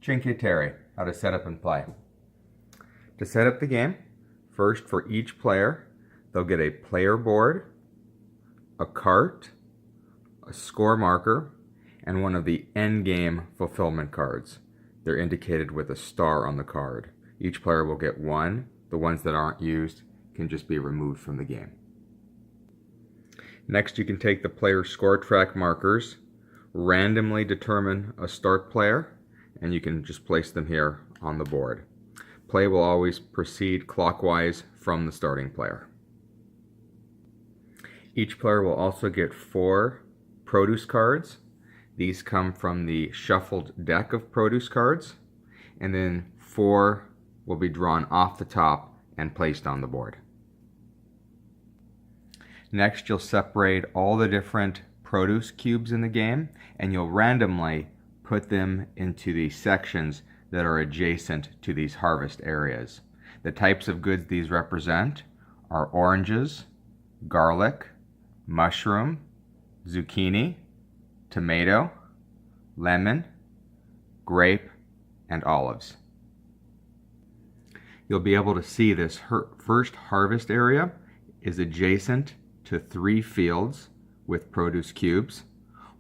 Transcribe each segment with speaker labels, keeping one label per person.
Speaker 1: Cinque, Terre, how to set up and play. To set up the game, first for each player, they'll get a player board, a cart, a score marker, and one of the Endgame fulfillment cards. They're indicated with a star on the card. Each player will get one. The ones that aren't used can just be removed from the game. Next, you can take the player score track markers, randomly determine a start player, and you can just place them here on the board. Play will always proceed clockwise from the starting player. Each player will also get 4 produce cards. These come from the shuffled deck of produce cards, and then 4 will be drawn off the top and placed on the board. Next, you'll separate all the different produce cubes in the game, and you'll randomly put them into the sections that are adjacent to these harvest areas. The types of goods these represent are oranges, garlic, mushroom, zucchini, tomato, lemon, grape, and olives. You'll be able to see this first harvest area is adjacent to 3 fields with produce cubes,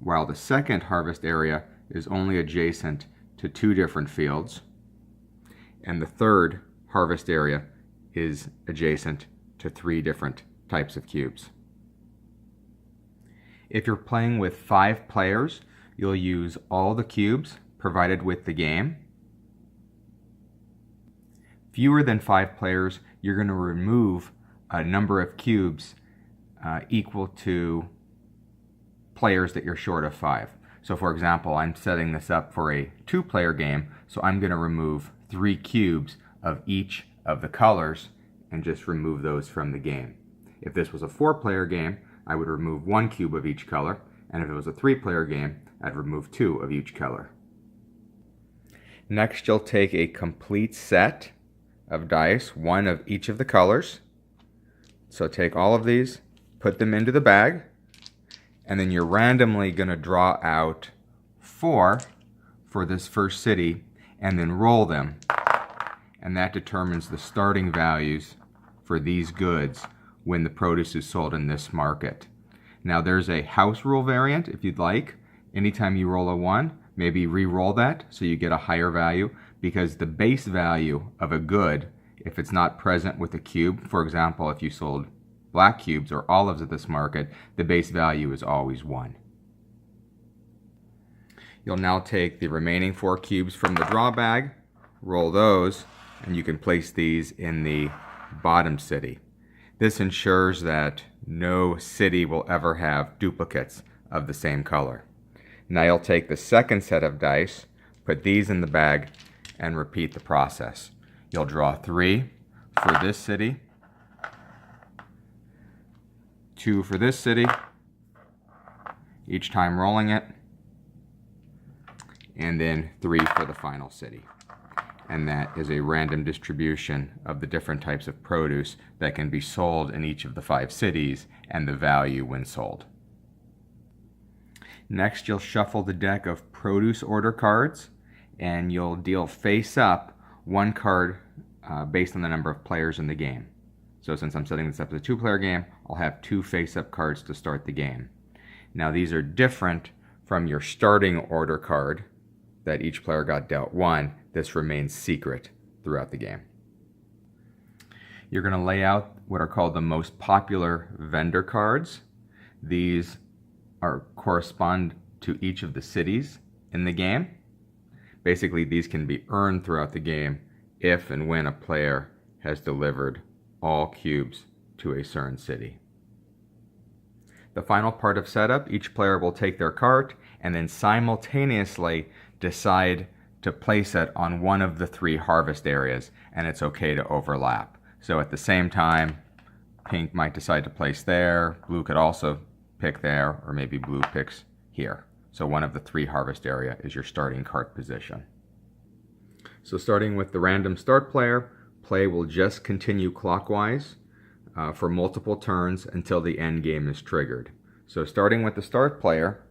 Speaker 1: while the second harvest area is only adjacent to 2 different fields, and the third harvest area is adjacent to 3 different types of cubes. If you're playing with 5 players, you'll use all the cubes provided with the game. Fewer than 5 players, you're going to remove a number of cubes equal to players that you're short of 5. So for example, I'm setting this up for a 2-player game, so I'm going to remove 3 cubes of each of the colors and just remove those from the game. If this was a 4-player game, I would remove 1 cube of each color, and if it was a 3-player game, I'd remove 2 of each color. Next, you'll take a complete set of dice, 1 of each of the colors. So take all of these, put them into the bag, and then you're randomly going to draw out 4 for this first city and then roll them. And that determines the starting values for these goods when the produce is sold in this market. Now there's a house rule variant if you'd like. Anytime you roll a 1, maybe re-roll that so you get a higher value, because the base value of a good, if it's not present with a cube, for example, if you sold black cubes or olives at this market, the base value is always 1. You'll now take the remaining 4 cubes from the draw bag, roll those, and you can place these in the bottom city. This ensures that no city will ever have duplicates of the same color. Now you'll take the second set of dice, put these in the bag, and repeat the process. You'll draw 3 for this city, 2 for this city, each time rolling it, and then 3 for the final city. And that is a random distribution of the different types of produce that can be sold in each of the 5 cities and the value when sold. Next, you'll shuffle the deck of produce order cards, and you'll deal face up 1 card based on the number of players in the game. So since I'm setting this up as a 2-player game, I'll have 2 face-up cards to start the game. Now these are different from your starting order card that each player got dealt 1. This remains secret throughout the game. You're going to lay out what are called the most popular vendor cards. These correspond to each of the cities in the game. Basically, these can be earned throughout the game if and when a player has delivered all cubes to a certain city. The final part of setup, each player will take their cart and then simultaneously decide to place it on one of the 3 harvest areas, and it's okay to overlap. So at the same time, pink might decide to place there, blue could also pick there, or maybe blue picks here. So one of the 3 harvest area is your starting cart position. So starting with the random start player, play will just continue clockwise for multiple turns until the end game is triggered. So starting with the start player,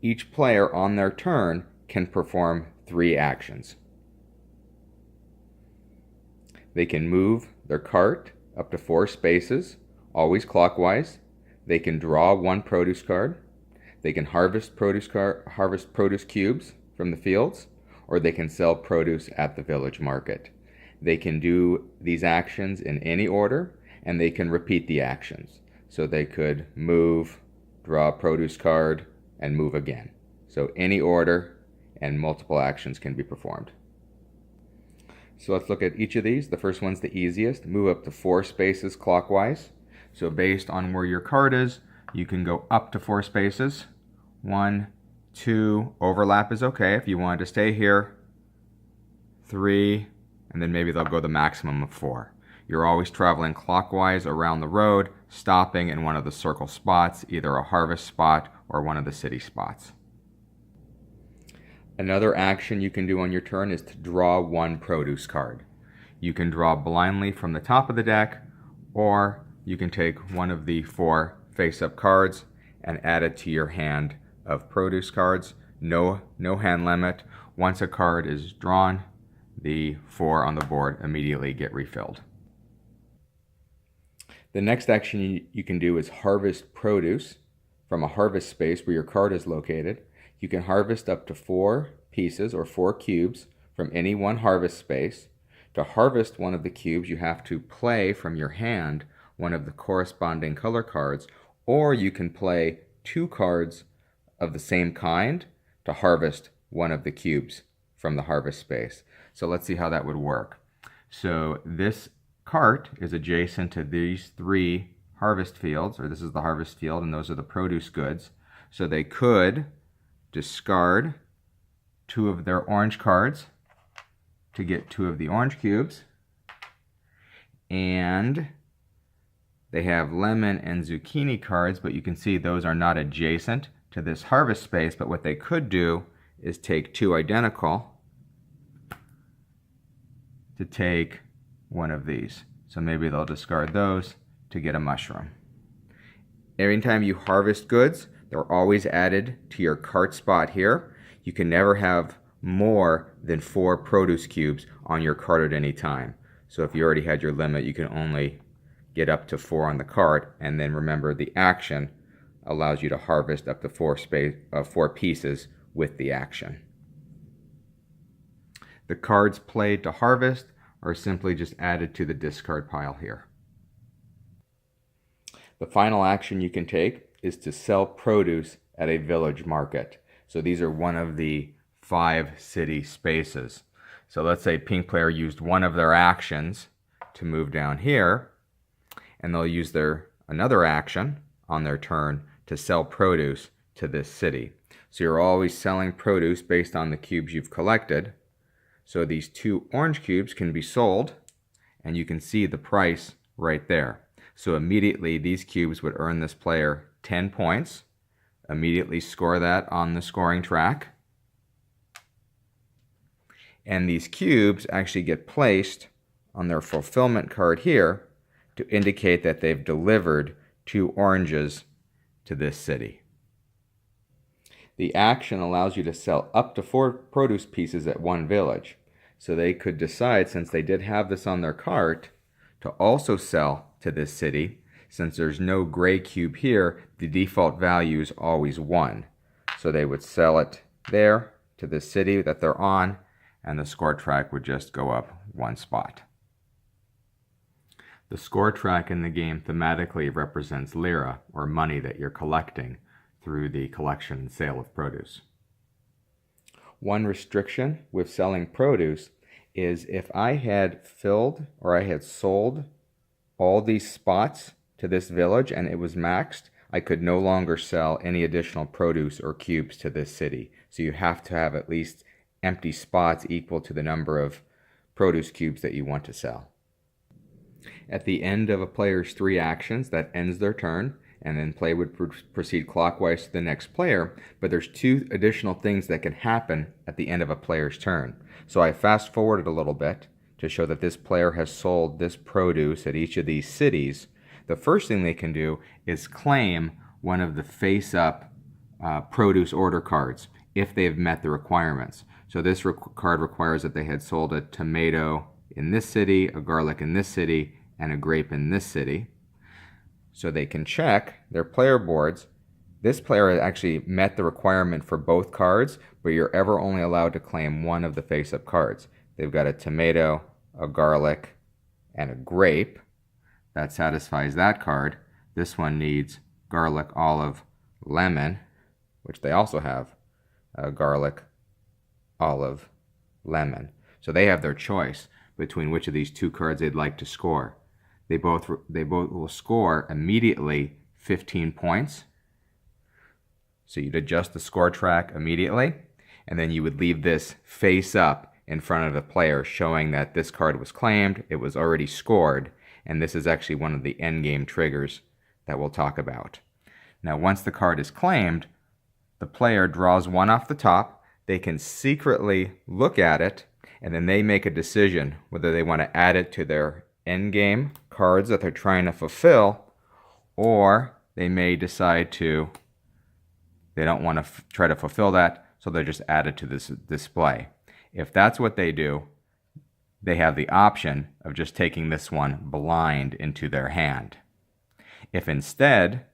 Speaker 1: each player on their turn can perform 3 actions. They can move their cart up to 4 spaces, always clockwise. They can draw 1 produce card. They can harvest produce cubes from the fields, or they can sell produce at the village market. They can do these actions in any order, and they can repeat the actions. So they could move, draw a produce card, and move again. So any order and multiple actions can be performed. So let's look at each of these. The first one's the easiest. Move up to 4 spaces clockwise. So based on where your card is, you can go up to 4 spaces. 1, 2, overlap is okay if you wanted to stay here. 3, and then maybe they'll go the maximum of 4. You're always traveling clockwise around the road, stopping in one of the circle spots, either a harvest spot or one of the city spots. Another action you can do on your turn is to draw 1 produce card. You can draw blindly from the top of the deck, or you can take one of the 4 face-up cards and add it to your hand of produce cards. No hand limit. Once a card is drawn, the 4 on the board immediately get refilled. The next action you can do is harvest produce from a harvest space where your card is located. You can harvest up to 4 pieces or 4 cubes from any one harvest space. To harvest one of the cubes, you have to play from your hand one of the corresponding color cards, or you can play 2 cards of the same kind to harvest one of the cubes from the harvest space. So let's see how that would work. So this cart is adjacent to these 3 harvest fields, or this is the harvest field and those are the produce goods. So they could discard 2 of their orange cards to get 2 of the orange cubes, and they have lemon and zucchini cards, but you can see those are not adjacent to this harvest space. But what they could do is take 2 identical to take one of these. So maybe they'll discard those to get a mushroom. Every time you harvest goods, they're always added to your cart spot here. You can never have more than 4 produce cubes on your cart at any time. So if you already had your limit, you can only get up to 4 on the cart. And then remember, the action allows you to harvest up to 4 pieces with the action. The cards played to harvest are simply just added to the discard pile here. The final action you can take is to sell produce at a village market. So these are one of the 5 city spaces. So let's say pink player used one of their actions to move down here, and they'll use another action on their turn to sell produce to this city. So you're always selling produce based on the cubes you've collected. So these 2 orange cubes can be sold, and you can see the price right there. So immediately these cubes would earn this player 10 points. Immediately score that on the scoring track. And these cubes actually get placed on their fulfillment card here to indicate that they've delivered 2 oranges to this city. The action allows you to sell up to 4 produce pieces at one village. So they could decide, since they did have this on their cart, to also sell to this city. Since there's no gray cube here, the default value is always 1. So they would sell it there to the city that they're on, and the score track would just go up 1 spot. The score track in the game thematically represents lira, or money that you're collecting through the collection and sale of produce. One restriction with selling produce is if I had filled or I had sold all these spots to this village and it was maxed, I could no longer sell any additional produce or cubes to this city. So you have to have at least empty spots equal to the number of produce cubes that you want to sell. At the end of a player's 3 actions, that ends their turn, and then play would proceed clockwise to the next player, but there's 2 additional things that can happen at the end of a player's turn. So I fast forwarded a little bit to show that this player has sold this produce at each of these cities. The first thing they can do is claim one of the face-up produce order cards if they've met the requirements. So this card requires that they had sold a tomato in this city, a garlic in this city, and a grape in this city. So they can check their player boards. This player actually met the requirement for both cards, but you're ever only allowed to claim one of the face-up cards. They've got a tomato, a garlic, and a grape. That satisfies that card. This one needs garlic, olive, lemon, which they also have garlic, olive, lemon. So they have their choice between which of these two cards they'd like to score. They both will score immediately 15 points. So you'd adjust the score track immediately, and then you would leave this face up in front of the player, showing that this card was claimed, it was already scored, and this is actually one of the endgame triggers that we'll talk about. Now, once the card is claimed, the player draws one off the top. They can secretly look at it, and then they make a decision whether they want to add it to their endgame cards that they're trying to fulfill, or they may decide they don't want to try to fulfill that, so they just add it to this display. If that's what they do, they have the option of just taking this one blind into their hand. If instead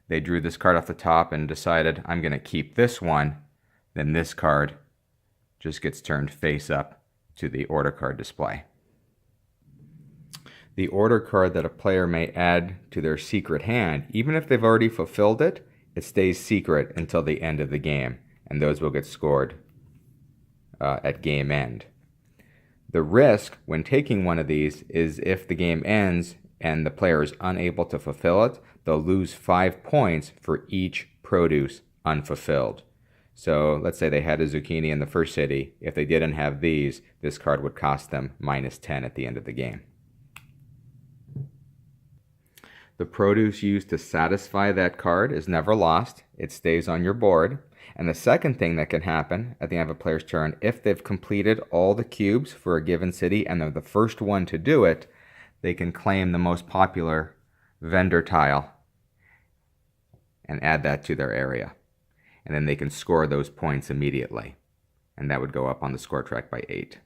Speaker 1: they drew this card off the top and decided, I'm going to keep this one, then this card just gets turned face up to the order card display. The order card that a player may add to their secret hand, even if they've already fulfilled it, it stays secret until the end of the game, and those will get scored at game end. The risk when taking one of these is if the game ends and the player is unable to fulfill it, they'll lose 5 points for each produce unfulfilled. So let's say they had a zucchini in the first city. If they didn't have these, this card would cost them -10 at the end of the game. The produce used to satisfy that card is never lost. It stays on your board. And the second thing that can happen at the end of a player's turn, if they've completed all the cubes for a given city and they're the first one to do it, they can claim the most popular vendor tile and add that to their area. And then they can score those points immediately. And that would go up on the score track by 8.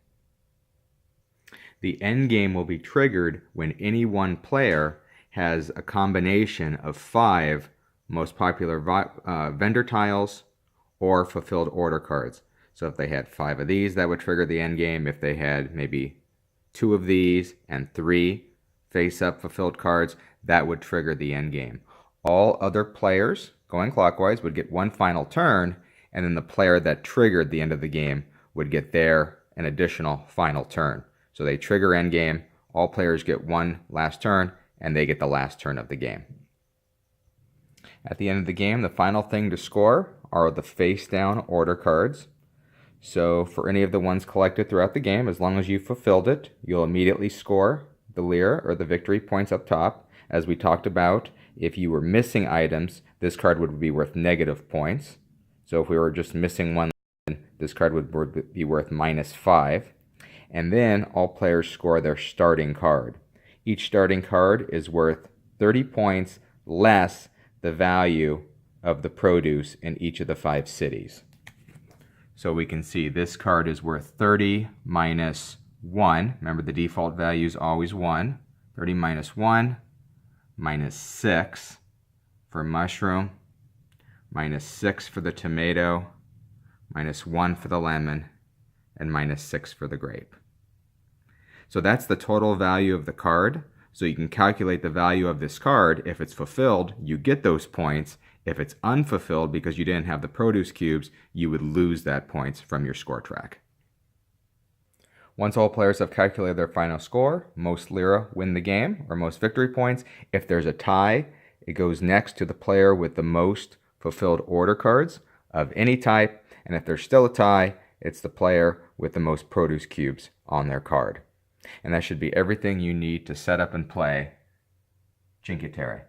Speaker 1: The end game will be triggered when any one player has a combination of 5 most popular vendor tiles or fulfilled order cards. So if they had 5 of these, that would trigger the end game. If they had maybe 2 of these and 3 face-up fulfilled cards, that would trigger the end game. All other players, going clockwise, would get one final turn, and then the player that triggered the end of the game would get an additional final turn. So they trigger end game, all players get one last turn, and they get the last turn of the game. At the end of the game, the final thing to score are the face-down order cards. So for any of the ones collected throughout the game, as long as you fulfilled it, you'll immediately score the lira or the victory points up top. As we talked about, if you were missing items, this card would be worth negative points. So if we were just missing one, this card would be worth -5. And then all players score their starting card. Each starting card is worth 30 points less the value of the produce in each of the 5 cities. So we can see this card is worth 30 minus 1. Remember, the default value is always 1. 30 minus 1, minus 6 for mushroom, minus 6 for the tomato, minus 1 for the lemon, and minus 6 for the grape. So that's the total value of the card. So you can calculate the value of this card. If it's fulfilled, you get those points. If it's unfulfilled because you didn't have the produce cubes, you would lose that points from your score track. Once all players have calculated their final score, most lira win the game, or most victory points. If there's a tie, it goes next to the player with the most fulfilled order cards of any type. And if there's still a tie, it's the player with the most produce cubes on their card. And that should be everything you need to set up and play Cinque Terre.